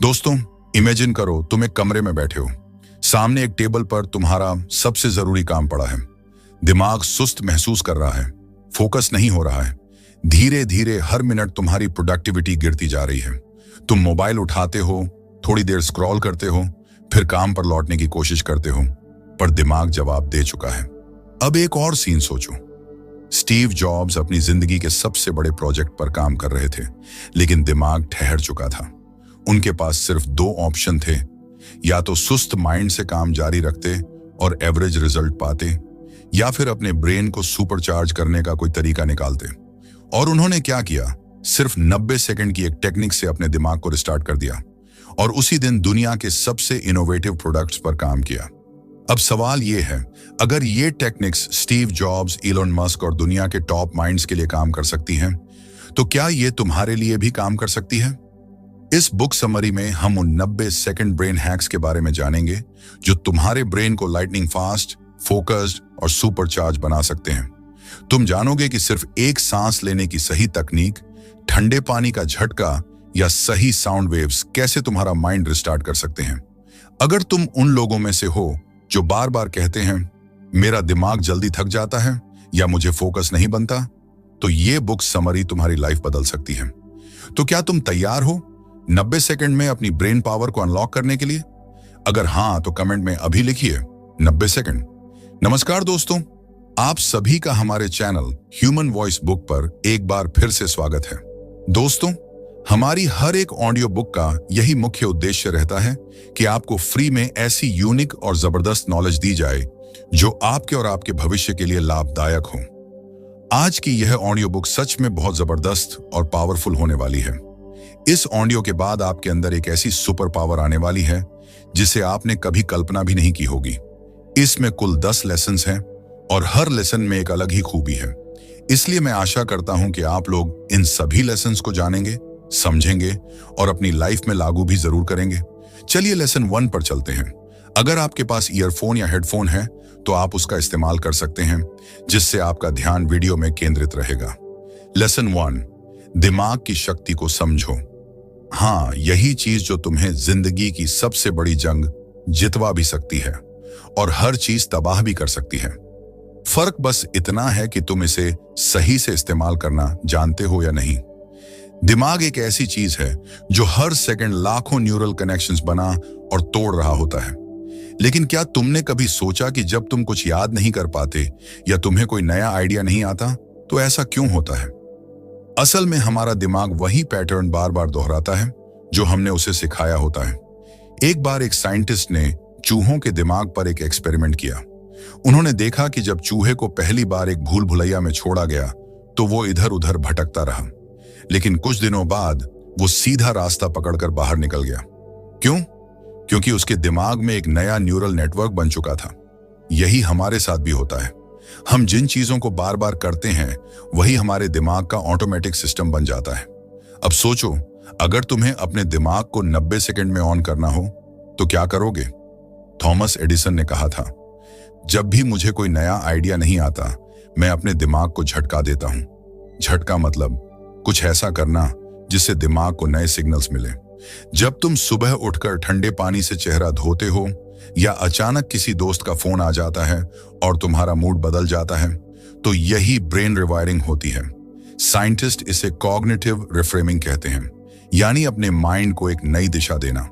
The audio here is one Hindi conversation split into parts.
दोस्तों, इमेजिन करो तुम एक कमरे में बैठे हो। सामने एक टेबल पर तुम्हारा सबसे जरूरी काम पड़ा है। दिमाग सुस्त महसूस कर रहा है, फोकस नहीं हो रहा है। धीरे धीरे हर मिनट तुम्हारी प्रोडक्टिविटी गिरती जा रही है। तुम मोबाइल उठाते हो, थोड़ी देर स्क्रॉल करते हो, फिर काम पर लौटने की कोशिश करते हो, पर दिमाग जवाब दे चुका है। अब एक और सीन सोचो। स्टीव जॉब्स अपनी जिंदगी के सबसे बड़े प्रोजेक्ट पर काम कर रहे थे, लेकिन दिमाग ठहर चुका था। उनके पास सिर्फ दो ऑप्शन थे, या तो सुस्त माइंड से काम जारी रखते और एवरेज रिजल्ट पाते, या फिर अपने ब्रेन को सुपरचार्ज करने का कोई तरीका निकालते। और उन्होंने क्या किया? सिर्फ 90 सेकंड की एक टेक्निक से अपने दिमाग को रिस्टार्ट कर दिया और उसी दिन दुनिया के सबसे इनोवेटिव प्रोडक्ट्स पर काम किया। अब सवाल यह है, अगर ये techniques Steve jobs, Elon Musk और दुनिया के टॉप माइंड्स के लिए काम कर सकती हैं, तो क्या ये तुम्हारे लिए भी काम कर सकती है? इस बुक समरी में हम उन 90 सेकंड ब्रेन हैक्स के बारे में जानेंगे जो तुम्हारे ब्रेन को लाइटनिंग फास्ट, फोकस्ड और सुपरचार्ज बना सकते हैं। तुम जानोगे कि सिर्फ एक सांस लेने की सही तकनीक, ठंडे पानी का झटका या सही साउंड वेव्स कैसे तुम्हारा माइंड रिस्टार्ट कर सकते हैं। अगर तुम उन लोगों में से हो जो बार बार कहते हैं मेरा दिमाग जल्दी थक जाता है या मुझे फोकस नहीं बनता, तो ये बुक समरी तुम्हारी लाइफ बदल सकती है। तो क्या तुम तैयार हो 90 सेकंड में अपनी ब्रेन पावर को अनलॉक करने के लिए? अगर हाँ, तो कमेंट में अभी लिखिए 90 सेकंड। नमस्कार दोस्तों, आप सभी का हमारे चैनल ह्यूमन वॉइस बुक पर एक बार फिर से स्वागत है। दोस्तों, हमारी हर एक ऑडियो बुक का यही मुख्य उद्देश्य रहता है कि आपको फ्री में ऐसी यूनिक और जबरदस्त नॉलेज दी जाए जो आपके और आपके भविष्य के लिए लाभदायक हो। आज की यह ऑडियो बुक सच में बहुत जबरदस्त और पावरफुल होने वाली है। इस ऑडियो के बाद आपके अंदर एक ऐसी सुपर पावर आने वाली है जिसे आपने कभी कल्पना भी नहीं की होगी। इसमें कुल 10 लेसन्स हैं और हर लेसन में एक अलग ही खूबी है। इसलिए मैं आशा करता हूं कि आप लोग इन सभी लेसन्स को जानेंगे, समझेंगे और अपनी लाइफ में लागू भी जरूर करेंगे। चलिए लेसन 1 पर चलते हैं। अगर आपके पास ईयरफोन या हेडफोन है तो आप उसका इस्तेमाल कर सकते हैं, जिससे आपका ध्यान वीडियो में केंद्रित रहेगा। लेसन 1, दिमाग की शक्ति को समझो। हाँ, यही चीज जो तुम्हें जिंदगी की सबसे बड़ी जंग जितवा भी सकती है और हर चीज तबाह भी कर सकती है। फर्क बस इतना है कि तुम इसे सही से इस्तेमाल करना जानते हो या नहीं। दिमाग एक ऐसी चीज है जो हर सेकंड लाखों न्यूरल कनेक्शंस बना और तोड़ रहा होता है। लेकिन क्या तुमने कभी सोचा कि जब तुम कुछ याद नहीं कर पाते या तुम्हें कोई नया आइडिया नहीं आता, तो ऐसा क्यों होता है? असल में हमारा दिमाग वही पैटर्न बार बार दोहराता है जो हमने उसे सिखाया होता है। एक बार एक साइंटिस्ट ने चूहों के दिमाग पर एक एक्सपेरिमेंट किया। उन्होंने देखा कि जब चूहे को पहली बार एक भूल भुलैया में छोड़ा गया तो वो इधर उधर भटकता रहा, लेकिन कुछ दिनों बाद वो सीधा रास्ता पकड़कर बाहर निकल गया। क्यों? क्योंकि उसके दिमाग में एक नया न्यूरल नेटवर्क बन चुका था। यही हमारे साथ भी होता है। हम जिन चीजों को बार बार करते हैं वही हमारे दिमाग का ऑटोमेटिक सिस्टम बन जाता है। अब सोचो, अगर तुम्हें अपने दिमाग को 90 सेकंड में ऑन करना हो तो क्या करोगे? थॉमस एडिसन ने कहा था, जब भी मुझे कोई नया आइडिया नहीं आता, मैं अपने दिमाग को झटका देता हूं। झटका मतलब कुछ ऐसा करना जिससे दिमाग को नए सिग्नल्स मिले। जब तुम सुबह उठकर ठंडे पानी से चेहरा धोते हो या अचानक किसी दोस्त का फोन आ जाता है और तुम्हारा मूड बदल जाता है, तो यही ब्रेन रिवायरिंग होती है। साइंटिस्ट इसे कॉग्निटिव रिफ्रेमिंग कहते हैं, यानी अपने माइंड को एक नई दिशा देना।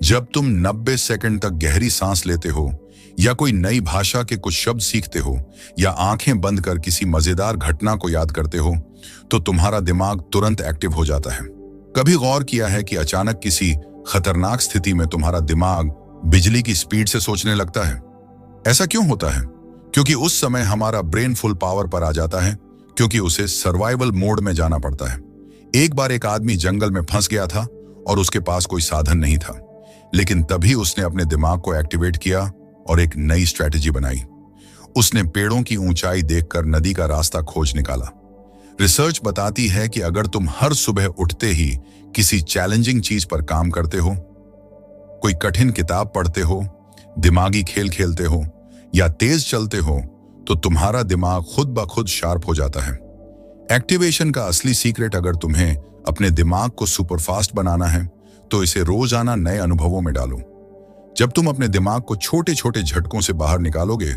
जब तुम 90 सेकंड तक गहरी सांस लेते हो या कोई नई भाषा के कुछ शब्द सीखते हो या आंखें बंद कर किसी मजेदार घटना को याद करते हो, तो तुम्हारा दिमाग तुरंत एक्टिव हो जाता है। कभी गौर किया है कि अचानक किसी खतरनाक स्थिति में तुम्हारा दिमाग बिजली की स्पीड से सोचने लगता है? ऐसा क्यों होता है? क्योंकि उस समय हमारा ब्रेन फुल पावर पर आ जाता है, क्योंकि उसे सर्वाइवल मोड में जाना पड़ता है। एक बार एक आदमी जंगल में फंस गया था और उसके पास कोई साधन नहीं था, लेकिन तभी उसने अपने दिमाग को एक्टिवेट किया और एक नई स्ट्रेटेजी बनाई। उसने पेड़ों की ऊंचाई देखकर नदी का रास्ता खोज निकाला। रिसर्च बताती है कि अगर तुम हर सुबह उठते ही किसी चैलेंजिंग चीज पर काम करते हो, कोई कठिन किताब पढ़ते हो, दिमागी खेल खेलते हो या तेज चलते हो, तो तुम्हारा दिमाग खुद ब खुद शार्प हो जाता है। एक्टिवेशन का असली सीक्रेट अगर तुम्हें अपने दिमाग को सुपरफास्ट बनाना है तो इसे रोजाना नए अनुभवों में डालो। जब तुम अपने दिमाग को छोटे छोटे झटकों से बाहर निकालोगे,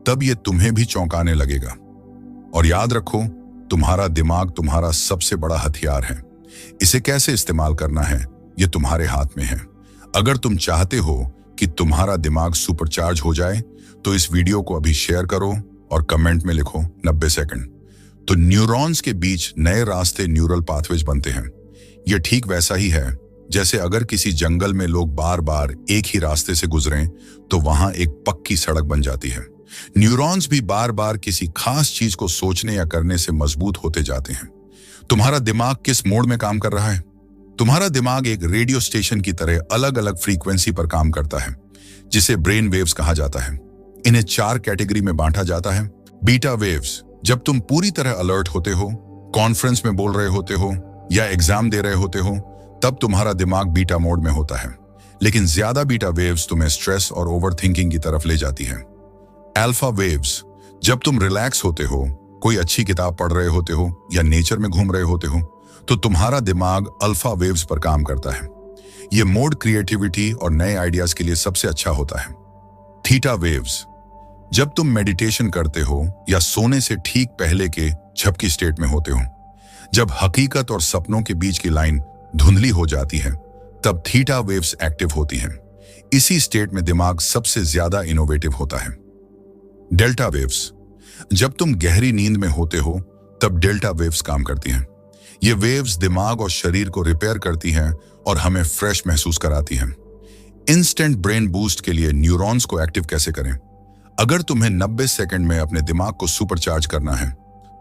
तब यह तुम्हें भी चौंकाने लगेगा। और याद रखो, तुम्हारा दिमाग तुम्हारा सबसे बड़ा हथियार है। इसे कैसे इस्तेमाल करना है, यह तुम्हारे हाथ में है। अगर तुम चाहते हो कि तुम्हारा दिमाग सुपरचार्ज हो जाए, तो इस वीडियो को अभी शेयर करो और कमेंट में लिखो 90 सेकंड। तो न्यूरॉन्स के बीच नए रास्ते, न्यूरल पाथवेज बनते हैं। यह ठीक वैसा ही है जैसे अगर किसी जंगल में लोग बार बार एक ही रास्ते से गुजरें तो वहां एक पक्की सड़क बन जाती है। न्यूरॉन्स भी बार बार किसी खास चीज को सोचने या करने से मजबूत होते जाते हैं। तुम्हारा दिमाग किस मोड में काम कर रहा है? तुम्हारा दिमाग एक रेडियो स्टेशन की तरह अलग अलग फ्रीक्वेंसी पर काम करता है, जिसे ब्रेन वेव्स कहा जाता है। इन्हें 4 कैटेगरी में बांटा जाता है। बीटा वेव्स, जब तुम पूरी तरह अलर्ट होते हो, कॉन्फ्रेंस में बोल रहे होते हो या एग्जाम दे रहे होते हो, तब तुम्हारा दिमाग बीटा मोड में होता है। लेकिन ज्यादा बीटा वेव्स तुम्हें स्ट्रेस और ओवरथिंकिंग की तरफ ले जाती है। अल्फा वेव्स, जब तुम रिलैक्स होते हो, कोई अच्छी किताब पढ़ रहे होते हो या नेचर में घूम रहे होते हो, तो तुम्हारा दिमाग अल्फा वेव्स पर काम करता है। यह मोड क्रिएटिविटी और नए आइडियाज के लिए सबसे अच्छा होता है। थीटा वेव्स, जब तुम मेडिटेशन करते हो या सोने से ठीक पहले के झपकी स्टेट में होते हो, जब हकीकत और सपनों के बीच की लाइन धुंधली हो जाती है, तब थीटा वेव्स एक्टिव होती हैं। इसी स्टेट में दिमाग सबसे ज्यादा इनोवेटिव होता है। डेल्टा वेव्स, जब तुम गहरी नींद में होते हो, तब डेल्टा वेव्स काम करती हैं। ये वेव्स दिमाग और शरीर को रिपेयर करती हैं और हमें फ्रेश महसूस कराती हैं। इंस्टेंट ब्रेन बूस्ट के लिए न्यूरॉन्स को एक्टिव कैसे करें? अगर तुम्हें 90 सेकंड में अपने दिमाग को सुपरचार्ज करना है,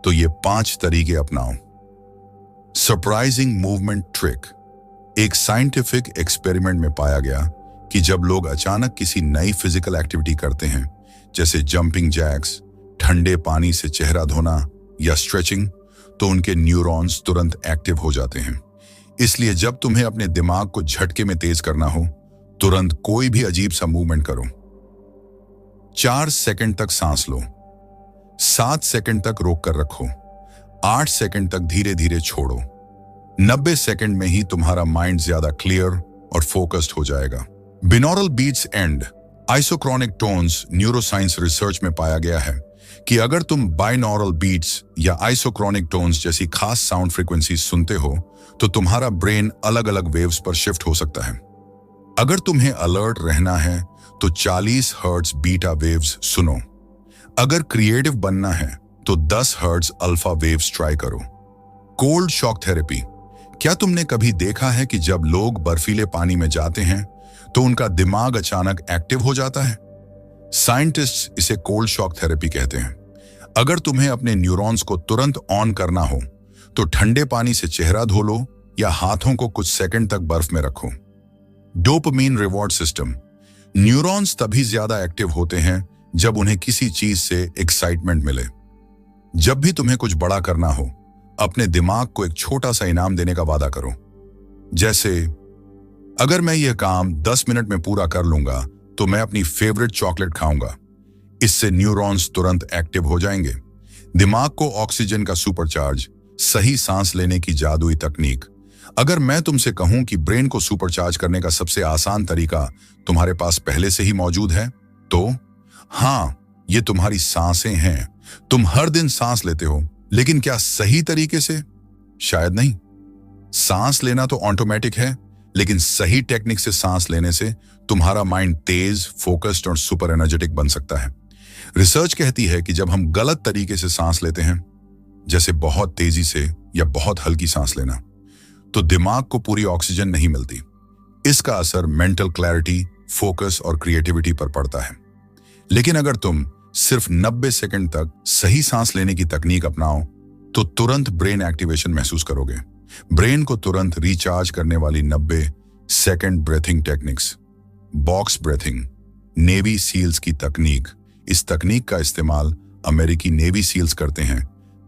तो ये 5 तरीके अपनाओ। सरप्राइजिंग मूवमेंट ट्रिक, एक साइंटिफिक एक्सपेरिमेंट में पाया गया कि जब लोग अचानक किसी नई फिजिकल एक्टिविटी करते हैं, जैसे जंपिंग जैक्स, ठंडे पानी से चेहरा धोना या स्ट्रेचिंग, तो उनके न्यूरॉन्स तुरंत एक्टिव हो जाते हैं। इसलिए जब तुम्हें अपने दिमाग को झटके में तेज करना हो, तुरंत कोई भी अजीब सा मूवमेंट करो। 4 सेकंड तक सांस लो, 7 सेकंड तक रोक कर रखो, 8 सेकंड तक धीरे धीरे छोड़ो। 90 सेकंड में ही तुम्हारा माइंड ज्यादा क्लियर और फोकस्ड हो जाएगा। Binaural beats and isochronic tones, neuroscience research में पाया गया है कि अगर तुम बाइनॉरल बीट्स या आइसोक्रोनिक टोन्स जैसी खास साउंड फ्रीक्वेंसी सुनते हो, तो तुम्हारा ब्रेन अलग अलग वेव्स पर शिफ्ट हो सकता है। अगर तुम्हें अलर्ट रहना है, तो 40 हर्ट्ज बीटा वेव्स सुनो। अगर क्रिएटिव बनना है, तो 10 हर्ट्ज अल्फा वेव्स ट्राई करो। कोल्ड शॉक थेरेपी, क्या तुमने कभी देखा है कि जब लोग बर्फीले पानी में जाते हैं, तो उनका दिमाग अचानक एक्टिव हो जाता है? साइंटिस्ट्स इसे कोल्ड शॉक थेरेपी कहते हैं। अगर तुम्हें अपने न्यूरॉन्स को तुरंत ऑन करना हो, तो ठंडे पानी से चेहरा धो लो या हाथों को कुछ सेकंड तक बर्फ में रखो। डोपामीन रिवॉर्ड सिस्टम, न्यूरॉन्स तभी ज्यादा एक्टिव होते हैं जब उन्हें किसी चीज से एक्साइटमेंट मिले। जब भी तुम्हें कुछ बड़ा करना हो, अपने दिमाग को एक छोटा सा इनाम देने का वादा करो। जैसे, अगर मैं यह काम 10 मिनट में पूरा कर लूंगा, तो मैं अपनी फेवरेट चॉकलेट खाऊंगा। इससे न्यूरॉन्स तुरंत एक्टिव हो जाएंगे। दिमाग को ऑक्सीजन का सुपरचार्ज, सही सांस लेने की जादुई तकनीक। अगर मैं तुमसे कहूं कि ब्रेन को सुपरचार्ज करने का सबसे आसान तरीका तुम्हारे पास पहले से ही मौजूद है, तो हाँ, ये तुम्हारी सांसें हैं। तुम हर दिन सांस लेते हो, लेकिन क्या सही तरीके से? शायद नहीं। सांस लेना तो ऑटोमेटिक है, लेकिन सही टेक्निक से सांस लेने से तुम्हारा माइंड तेज, फोकस्ड और सुपर एनर्जेटिक बन सकता है। रिसर्च कहती है कि जब हम गलत तरीके से सांस लेते हैं, जैसे बहुत तेजी से या बहुत हल्की सांस लेना, तो दिमाग को पूरी ऑक्सीजन नहीं मिलती। इसका असर मेंटल क्लैरिटी, फोकस और क्रिएटिविटी पर पड़ता है। लेकिन अगर तुम सिर्फ 90 सेकंड तक सही सांस लेने की तकनीक अपनाओ, तो तुरंत ब्रेन एक्टिवेशन महसूस करोगे। ब्रेन को तुरंत रिचार्ज करने वाली 90 second breathing techniques. Box breathing, navy seals की तकनीक। इस तकनीक का इस्तेमाल अमेरिकी नेवी सील्स करते हैं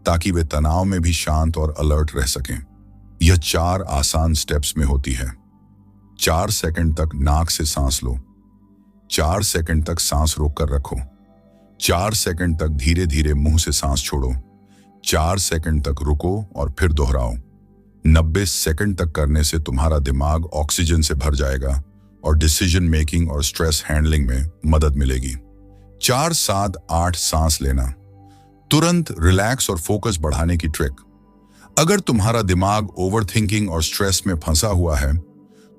ताकि वे तनाव में भी शांत और अलर्ट रह सकें। यह 4 आसान स्टेप्स में होती है। 4 सेकंड तक नाक से सांस लो, 4 सेकंड तक सांस रोककर रखो, 4 सेकंड तक धीरे धीरे मुंह से सांस छोड़ो, 4 सेकंड तक रुको और फिर दोहराओ, 90 सेकंड तक करने से तुम्हारा दिमाग ऑक्सीजन से भर जाएगा और डिसीजन मेकिंग और स्ट्रेस हैंडलिंग में मदद मिलेगी। 4, 7, 8 सांस लेना, तुरंत रिलैक्स और फोकस बढ़ाने की ट्रिक। अगर तुम्हारा दिमाग ओवरथिंकिंग और स्ट्रेस में फंसा हुआ है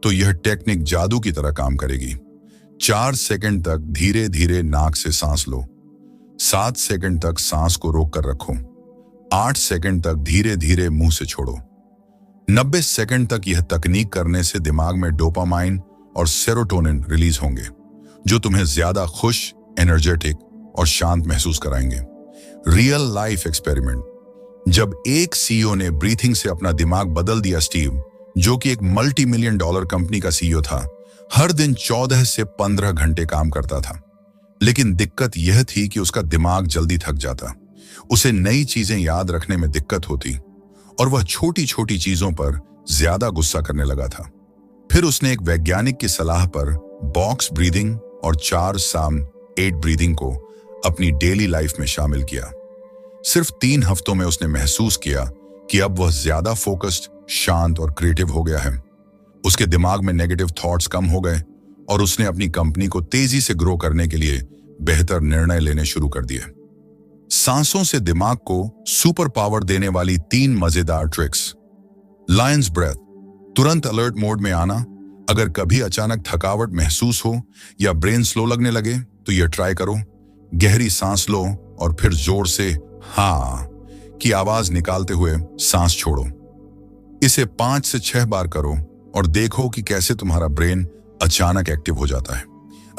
तो यह टेक्निक जादू की तरह काम करेगी। 4 सेकंड तक धीरे धीरे नाक से सांस लो, 7 सेकंड तक सांस को रोक कर रखो, 8 सेकंड तक धीरे धीरे मुंह से छोड़ो। 90 सेकंड तक यह तकनीक करने से दिमाग में डोपामाइन और सेरोटोनिन रिलीज होंगे, जो तुम्हें ज्यादा खुश, एनर्जेटिक और शांत महसूस कराएंगे। Real life experiment. जब एक सीईओ ने ब्रीथिंग से अपना दिमाग बदल दिया, स्टीव, जो कि एक मल्टी मिलियन डॉलर कंपनी का सीईओ था, हर दिन 14 से 15 घंटे काम करता था। लेकिन दिक्कत यह थी कि उसका दिमाग जल्दी थक जाता, उसे नई चीजें याद रखने में दिक्कत होती और वह छोटी छोटी चीजों पर ज्यादा गुस्सा करने लगा था। फिर उसने एक वैज्ञानिक की सलाह पर बॉक्स ब्रीदिंग और 4-7-8 ब्रीदिंग को अपनी डेली लाइफ में शामिल किया। सिर्फ 3 हफ्तों में उसने महसूस किया कि अब वह ज्यादा फोकस्ड, शांत और क्रिएटिव हो गया है। उसके दिमाग में नेगेटिव थॉट्स कम हो गए और उसने अपनी कंपनी को तेजी से ग्रो करने के लिए बेहतर निर्णय लेने शुरू कर दिए। सांसों से दिमाग को सुपर पावर देने वाली 3 मजेदार ट्रिक्स। लायंस ब्रेथ, तुरंत अलर्ट मोड में आना। अगर कभी अचानक थकावट महसूस हो या ब्रेन स्लो लगने लगे तो यह ट्राई करो। गहरी सांस लो और फिर जोर से हाँ की आवाज निकालते हुए सांस छोड़ो। इसे 5 से 6 बार करो और देखो कि कैसे तुम्हारा ब्रेन अचानक एक्टिव हो जाता है।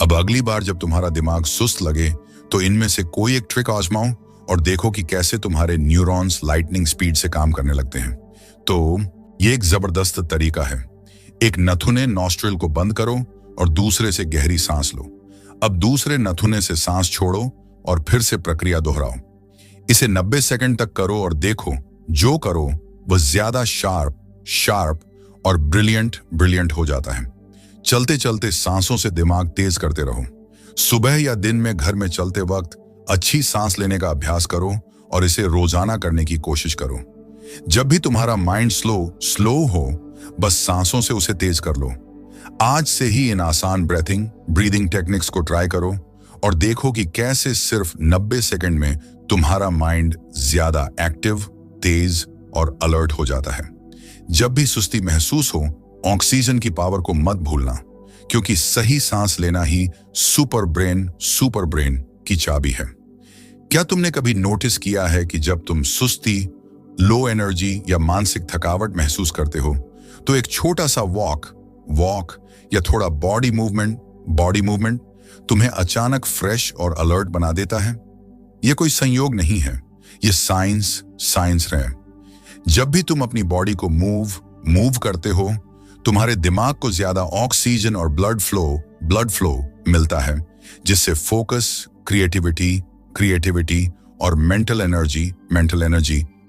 अब अगली बार जब तुम्हारा दिमाग सुस्त लगे तो इनमें से कोई एक ट्रिक आजमाओ और देखो कि कैसे तुम्हारे न्यूरॉन्स लाइटनिंग स्पीड से काम करने लगते हैं। तो ये एक जबरदस्त तरीका है। एक नथुने नॉस्ट्रिल को बंद करो और दूसरे से गहरी सांस लो। अब दूसरे नथुने से सांस छोड़ो और फिर से प्रक्रिया दोहराओ। इसे 90 सेकंड तक करो और देखो जो करो वह ज्यादा शार्प और ब्रिलियंट हो जाता है। चलते चलते सांसों से दिमाग तेज करते रहो। सुबह या दिन में घर में चलते वक्त अच्छी सांस लेने का अभ्यास करो और इसे रोजाना करने की कोशिश करो। जब भी तुम्हारा माइंड स्लो हो, बस सांसों से उसे तेज कर लो। आज से ही इन आसान ब्रीदिंग टेक्निक्स को ट्राई करो और देखो कि कैसे सिर्फ 90 सेकंड में तुम्हारा माइंड ज्यादा एक्टिव, तेज और अलर्ट हो जाता है। जब भी सुस्ती महसूस हो, ऑक्सीजन की पावर को मत भूलना, क्योंकि सही सांस लेना ही सुपर ब्रेन की चाबी है। क्या तुमने कभी नोटिस किया है कि जब तुम सुस्ती, लो एनर्जी या मानसिक थकावट महसूस करते हो तो एक छोटा सा वॉक या थोड़ा बॉडी मूवमेंट तुम्हें अचानक फ्रेश और अलर्ट बना देता है? यह कोई संयोग नहीं है, यह साइंस है। जब भी तुम अपनी बॉडी को मूव करते हो, तुम्हारे दिमाग को ज्यादा ऑक्सीजन और ब्लड फ्लो मिलता है, जिससे फोकस, क्रिएटिविटी और मेंटल एनर्जी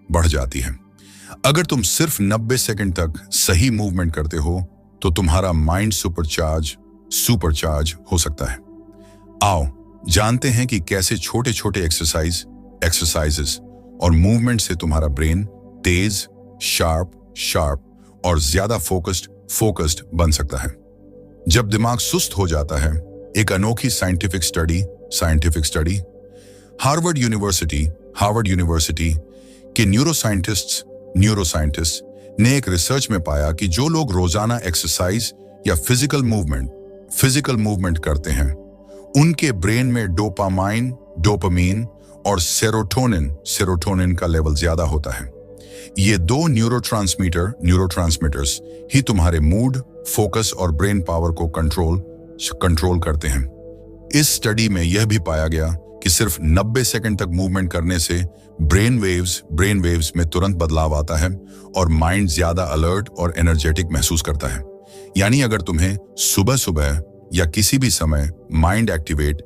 बढ़ जाती है। अगर तुम सिर्फ 90 सेकंड तक सही मूवमेंट करते हो तो तुम्हारा माइंड सुपरचार्ज हो सकता है। आओ जानते हैं कि कैसे छोटे छोटे एक्सरसाइजेस और मूवमेंट से तुम्हारा ब्रेन तेज, शार्प और ज्यादा फोकस्ड बन सकता है। जब दिमाग सुस्त हो जाता है, एक अनोखी साइंटिफिक स्टडी हार्वर्ड यूनिवर्सिटी के न्यूरोसाइंटिस्ट ने एक रिसर्च में पाया कि जो लोग रोजाना एक्सरसाइज या फिजिकल मूवमेंट करते हैं, उनके ब्रेन में डोपामीन और सेरोटोनिन का लेवल ज्यादा होता है। ये 2 न्यूरोट्रांसमीटर्स ही तुम्हारे मूड, फोकस और ब्रेन पावर को कंट्रोल करते हैं। इस स्टडी में यह भी पाया गया कि सिर्फ 90 सेकंड तक मूवमेंट करने से ब्रेन वेव्स में तुरंत बदलाव आता है और माइंड ज्यादा अलर्ट और एनर्जेटिक महसूस करता है। यानी अगर तुम्हें सुबह या किसी भी समय माइंड एक्टिवेट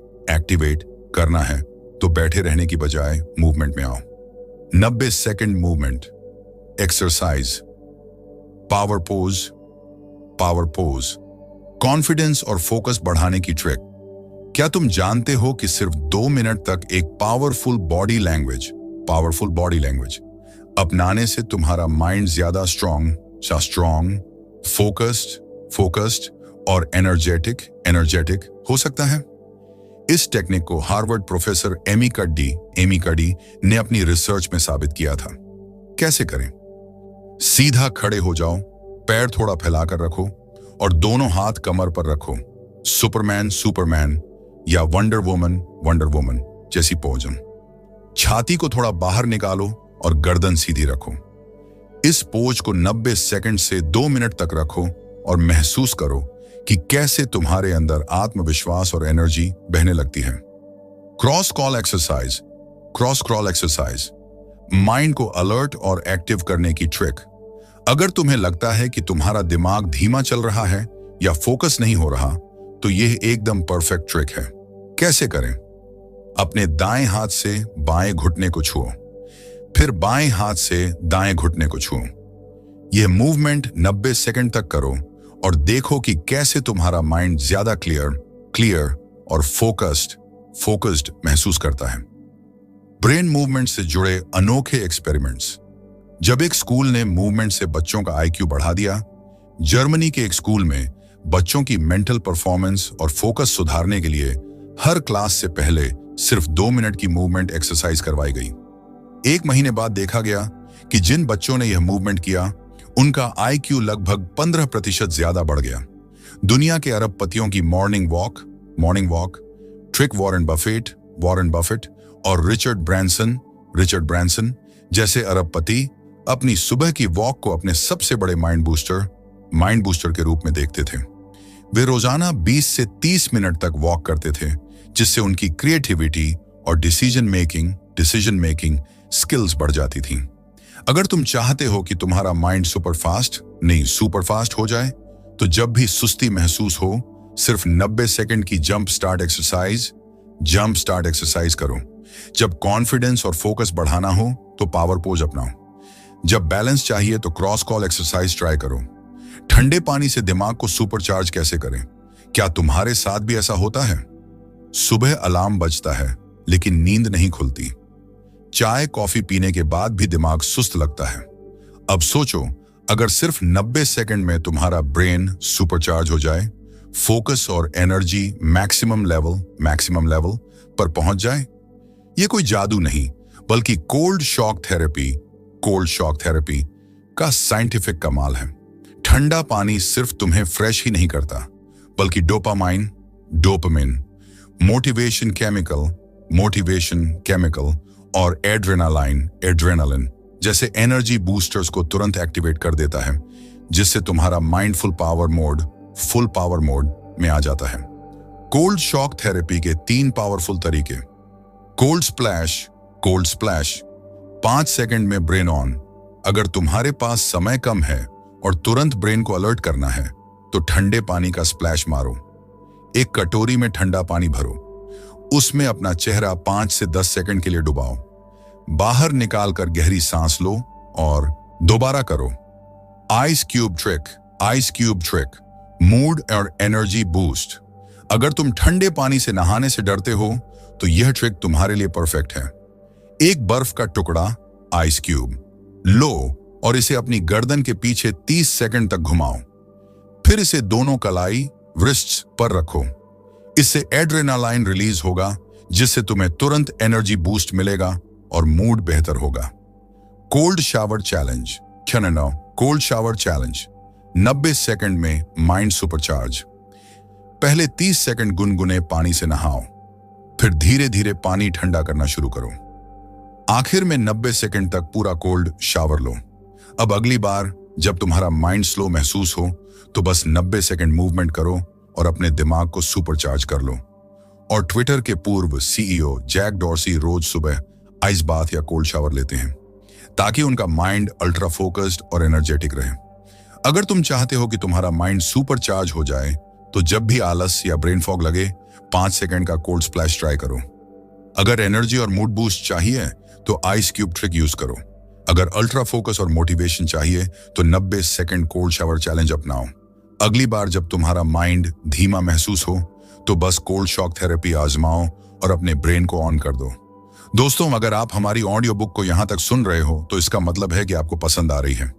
करना है तो बैठे रहने की बजाय मूवमेंट में आओ। 90 second movement exercise, power pose, confidence और फोकस बढ़ाने की ट्रिक। क्या तुम जानते हो कि सिर्फ 2 मिनट तक एक पावरफुल बॉडी लैंग्वेज अपनाने से तुम्हारा माइंड ज्यादा स्ट्रॉन्ग, फोकस्ड और एनर्जेटिक हो सकता है। इस टेक्निक को हार्वर्ड प्रोफेसर एमी कड्डी ने अपनी रिसर्च में साबित किया था। कैसे करें? सीधा खड़े हो जाओ, पैर थोड़ा फैलाकर रखो और दोनों हाथ कमर पर रखो। सुपरमैन या वंडर वुमन जैसी पोजन। छाती को थोड़ा बाहर निकालो और गर्दन सीधी रखो। इस पोज को 90 सेकंड से 2 मिनट तक रखो और महसूस करो कि कैसे तुम्हारे अंदर आत्मविश्वास और एनर्जी बहने लगती है। क्रॉस क्रॉल एक्सरसाइज माइंड को अलर्ट और एक्टिव करने की ट्रिक। अगर तुम्हें लगता है कि तुम्हारा दिमाग धीमा चल रहा है या फोकस नहीं हो रहा, तो यह एकदम परफेक्ट ट्रिक है। कैसे करें? अपने दाएं हाथ से बाएं घुटने को छुओ, फिर बाएं हाथ से दाएं घुटने को छुओ। यह मूवमेंट 90 सेकंड तक करो और देखो कि कैसे तुम्हारा माइंड ज्यादा क्लियर और फोकस्ड महसूस करता है। ब्रेन मूवमेंट से जुड़े अनोखे एक्सपेरिमेंट्स। जब एक स्कूल ने मूवमेंट से बच्चों का IQ बढ़ा दिया, जर्मनी के एक स्कूल में बच्चों की मेंटल परफॉर्मेंस और फोकस सुधारने के लिए हर क्लास से पहले सिर्फ 2 मिनट की मूवमेंट एक्सरसाइज करवाई गई। 1 महीने बाद देखा गया कि जिन बच्चों ने यह मूवमेंट किया, उनका IQ लगभग 15% ज्यादा बढ़ गया। दुनिया के अरबपतियों की morning walk trick Warren Buffett और रिचर्ड ब्रांसन जैसे अरबपति अपनी सुबह की वॉक को अपने सबसे बड़े माइंड बूस्टर के रूप में देखते थे। वे रोजाना 20 से 30 मिनट तक वॉक करते थे, जिससे उनकी क्रिएटिविटी और डिसीजन मेकिंग स्किल्स बढ़ जाती थीं। अगर तुम चाहते हो कि तुम्हारा माइंड सुपर फास्ट हो जाए, तो जब भी सुस्ती महसूस हो, सिर्फ 90 सेकंड की जंप स्टार्ट एक्सरसाइज करो। जब कॉन्फिडेंस और फोकस बढ़ाना हो तो पावर पोज अपनाओ। जब बैलेंस चाहिए तो क्रॉस कॉल एक्सरसाइज ट्राई करो। ठंडे पानी से दिमाग को सुपरचार्ज कैसे करें? क्या तुम्हारे साथ भी ऐसा होता है? सुबह अलार्म बजता है लेकिन नींद नहीं खुलती। चाय कॉफी पीने के बाद भी दिमाग सुस्त लगता है। अब सोचो, अगर सिर्फ 90 सेकंड में तुम्हारा ब्रेन सुपरचार्ज हो जाए, फोकस और एनर्जी मैक्सिमम लेवल पर पहुंच जाए। यह कोई जादू नहीं, बल्कि कोल्ड शॉक थेरेपी का साइंटिफिक कमाल है। ठंडा पानी सिर्फ तुम्हें फ्रेश ही नहीं करता, बल्कि डोपामिन, मोटिवेशन केमिकल और एड्रेनालिन जैसे एनर्जी बूस्टर्स को तुरंत एक्टिवेट कर देता है, जिससे तुम्हारा माइंड फुल पावर मोड में आ जाता है। कोल्ड शॉक थेरेपी के 3 पावरफुल तरीके। कोल्ड स्प्लैश 5 सेकंड में ब्रेन ऑन। अगर तुम्हारे पास समय कम है और तुरंत ब्रेन को अलर्ट करना है, तो ठंडे पानी का स्प्लैश मारो। एक कटोरी में ठंडा पानी भरो, उसमें अपना चेहरा 5 से 10 सेकंड के लिए डुबाओ। बाहर निकालकर गहरी सांस लो और दोबारा करो। आइस क्यूब ट्रिक मूड और एनर्जी बूस्ट। अगर तुम ठंडे पानी से नहाने से डरते हो, तो यह ट्रिक तुम्हारे लिए परफेक्ट है। एक बर्फ का टुकड़ा आइस क्यूब लो और इसे अपनी गर्दन के पीछे 30 सेकंड तक घुमाओ। फिर इसे दोनों कलाई व्रिस्ट्स पर रखो। इससे एड्रेनालाइन रिलीज होगा, जिससे तुम्हें तुरंत एनर्जी बूस्ट मिलेगा और मूड बेहतर होगा। कोल्ड शावर चैलेंज 90 सेकंड में माइंड सुपरचार्ज। पहले 30 सेकंड गुनगुने पानी से नहाओ, फिर धीरे धीरे पानी ठंडा करना शुरू करो। आखिर में 90 सेकंड तक पूरा कोल्ड शावर लो। अब अगली बार जब तुम्हारा माइंड स्लो महसूस हो, तो बस 90 सेकंड मूवमेंट करो और अपने दिमाग को सुपरचार्ज कर लो। और ट्विटर के पूर्व CEO जैक डॉर्सी रोज सुबह आइस बाथ या कोल्ड शावर लेते हैं, ताकि उनका माइंड अल्ट्रा फोकस्ड और एनर्जेटिक रहे। अगर तुम चाहते हो कि तुम्हारा माइंड सुपरचार्ज हो जाए, तो जब भी आलस या ब्रेन फॉग लगे, 5 सेकंड का कोल्ड स्प्लैश ट्राई करो। अगर एनर्जी और मूड बूस्ट चाहिए, तो आइस क्यूब ट्रिक यूज करो। अगर अल्ट्रा फोकस और मोटिवेशन चाहिए, तो 90 सेकंड कोल्ड शावर चैलेंज अपनाओ। अगली बार जब तुम्हारा माइंड धीमा महसूस हो, तो बस कोल्ड शॉक थेरेपी आजमाओ और अपने ब्रेन को ऑन कर दो। दोस्तों, अगर आप हमारी ऑडियो बुक को यहां तक सुन रहे हो तो इसका मतलब है कि आपको पसंद आ रही है।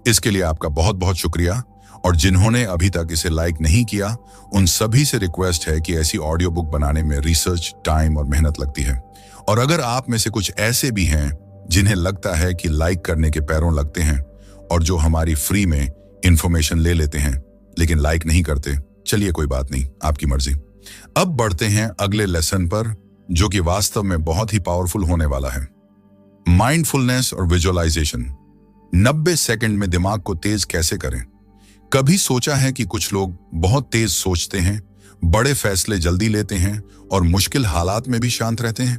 इसके लिए आपका बहुत बहुत शुक्रिया। और जिन्होंने अभी तक इसे लाइक नहीं किया, उन सभी से रिक्वेस्ट है कि ऐसी ऑडियो बुक बनाने में रिसर्च, टाइम और मेहनत लगती है। और अगर आप में से कुछ ऐसे भी हैं जिन्हें लगता है कि लाइक करने के पैरों लगते हैं और जो हमारी फ्री में इंफॉर्मेशन ले लेते हैं लेकिन लाइक नहीं करते, चलिए कोई बात नहीं, आपकी मर्जी। अब बढ़ते हैं अगले लेसन पर, जो कि वास्तव में बहुत ही पावरफुल होने वाला है। माइंडफुलनेस और विजुअलाइजेशन। 90 सेकंड में दिमाग को तेज कैसे करें? कभी सोचा है कि कुछ लोग बहुत तेज सोचते हैं, बड़े फैसले जल्दी लेते हैं और मुश्किल हालात में भी शांत रहते हैं?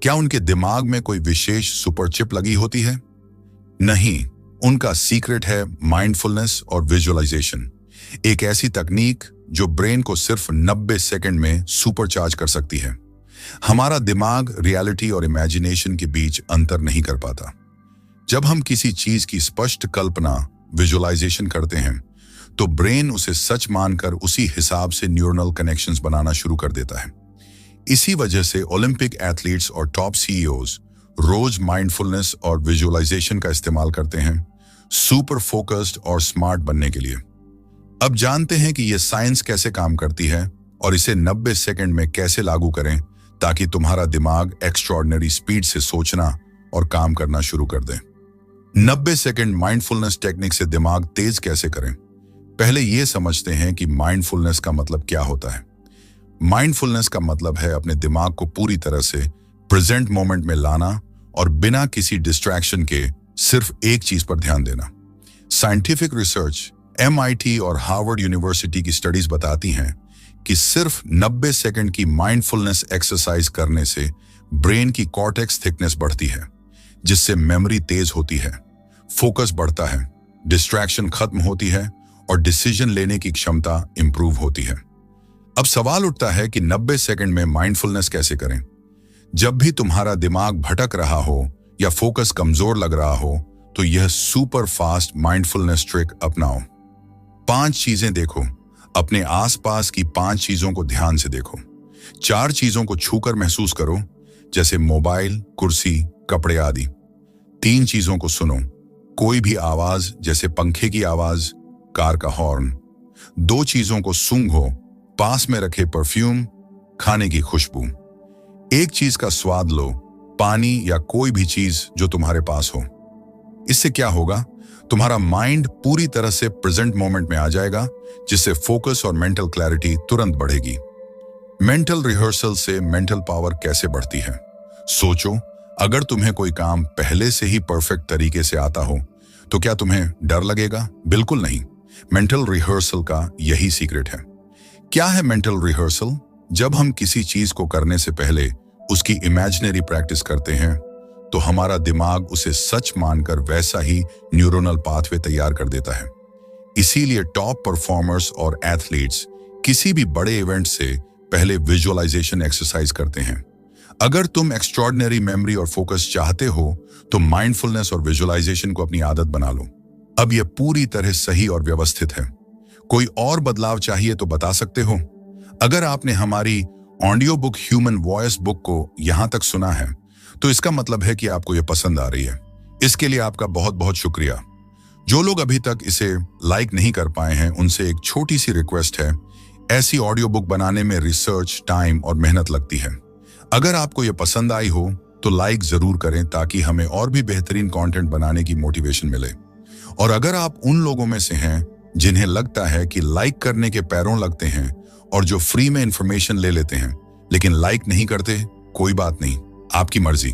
क्या उनके दिमाग में कोई विशेष सुपर चिप लगी होती है? नहीं, उनका सीक्रेट है माइंडफुलनेस और विजुअलाइजेशन। एक ऐसी तकनीक जो ब्रेन को सिर्फ 90 सेकंड में सुपरचार्ज कर सकती है। हमारा दिमाग रियलिटी और इमेजिनेशन के बीच अंतर नहीं कर पाता। जब हम किसी चीज की स्पष्ट कल्पना, विजुअलाइजेशन करते हैं, तो ब्रेन उसे सच मानकर उसी हिसाब से न्यूरल कनेक्शंस बनाना शुरू कर देता है। इसी वजह से ओलंपिक एथलीट्स और टॉप सीईओज रोज माइंडफुलनेस और विजुअलाइजेशन का इस्तेमाल करते हैं, सुपर फोकस्ड और स्मार्ट बनने के लिए। अब जानते हैं कि यह साइंस कैसे काम करती है और इसे 90 सेकंड में कैसे लागू करें ताकि तुम्हारा दिमाग एक्स्ट्राऑर्डिनरी स्पीड से सोचना और काम करना शुरू कर दे। 90 सेकंड माइंडफुलनेस टेक्निक से दिमाग तेज कैसे करें? पहले यह समझते हैं कि माइंडफुलनेस का मतलब क्या होता है। माइंडफुलनेस का मतलब है अपने दिमाग को पूरी तरह से प्रेजेंट मोमेंट में लाना और बिना किसी डिस्ट्रैक्शन के सिर्फ एक चीज पर ध्यान देना। साइंटिफिक रिसर्च, MIT और हार्वर्ड यूनिवर्सिटी की स्टडीज बताती हैं कि सिर्फ 90 सेकंड की माइंडफुलनेस एक्सरसाइज करने से ब्रेन की कॉर्टेक्स थिकनेस बढ़ती है, जिससे मेमोरी तेज होती है, फोकस बढ़ता है, डिस्ट्रैक्शन खत्म होती है और डिसीजन लेने की क्षमता इंप्रूव होती है। अब सवाल उठता है कि 90 सेकंड में माइंडफुलनेस कैसे करें? जब भी तुम्हारा दिमाग भटक रहा हो या फोकस कमजोर लग रहा हो, तो यह सुपर फास्ट माइंडफुलनेस ट्रिक अपनाओ। 5 चीजें देखो। अपने आसपास की 5 चीजों को ध्यान से देखो। 4 चीजों को छूकर महसूस करो, जैसे मोबाइल, कुर्सी, कपड़े आदि। 3 चीजों को सुनो, कोई भी आवाज जैसे पंखे की आवाज, कार का हॉर्न। 2 चीजों को सूंघो, पास में रखे परफ्यूम, खाने की खुशबू। 1 चीज का स्वाद लो, पानी या कोई भी चीज जो तुम्हारे पास हो। इससे क्या होगा? तुम्हारा माइंड पूरी तरह से प्रेजेंट मोमेंट में आ जाएगा, जिससे फोकस और मेंटल क्लैरिटी तुरंत बढ़ेगी। मेंटल रिहर्सल से मेंटल पावर कैसे बढ़ती है? सोचो, अगर तुम्हें कोई काम पहले से ही परफेक्ट तरीके से आता हो, तो क्या तुम्हें डर लगेगा? बिल्कुल नहीं। मेंटल रिहर्सल का यही सीक्रेट है। क्या है मेंटल रिहर्सल? जब हम किसी चीज को करने से पहले उसकी इमेजिनरी प्रैक्टिस करते हैं, तो हमारा दिमाग उसे सच मानकर वैसा ही न्यूरोनल पाथवे तैयार कर देता है। इसीलिए टॉप परफॉर्मर्स और एथलीट्स किसी भी बड़े इवेंट से पहले विजुअलाइजेशन एक्सरसाइज करते हैं। अगर तुम एक्स्ट्रॉर्डिनरी मेमोरी और फोकस चाहते हो, तो माइंडफुलनेस और विजुअलाइजेशन को अपनी आदत बना लो। अब यह पूरी तरह सही और व्यवस्थित है। कोई और बदलाव चाहिए तो बता सकते हो। अगर आपने हमारी audio book human voice book को यहां तक सुना है, तो इसका मतलब है कि आपको यह पसंद आ रही है। इसके लिए आपका बहुत बहुत शुक्रिया। जो लोग अभी तक इसे लाइक नहीं कर पाए हैं, उनसे एक छोटी सी रिक्वेस्ट है। ऐसी ऑडियो बुक बनाने में रिसर्च, टाइम और मेहनत लगती है। अगर आपको यह पसंद आई हो तो लाइक जरूर करें, ताकि हमें और भी बेहतरीन कंटेंट बनाने की मोटिवेशन मिले। और अगर आप उन लोगों में से हैं जिन्हें लगता है कि लाइक करने के पैरों लगते हैं और जो फ्री में इंफॉर्मेशन ले लेते हैं लेकिन लाइक नहीं करते, कोई बात नहीं, आपकी मर्जी।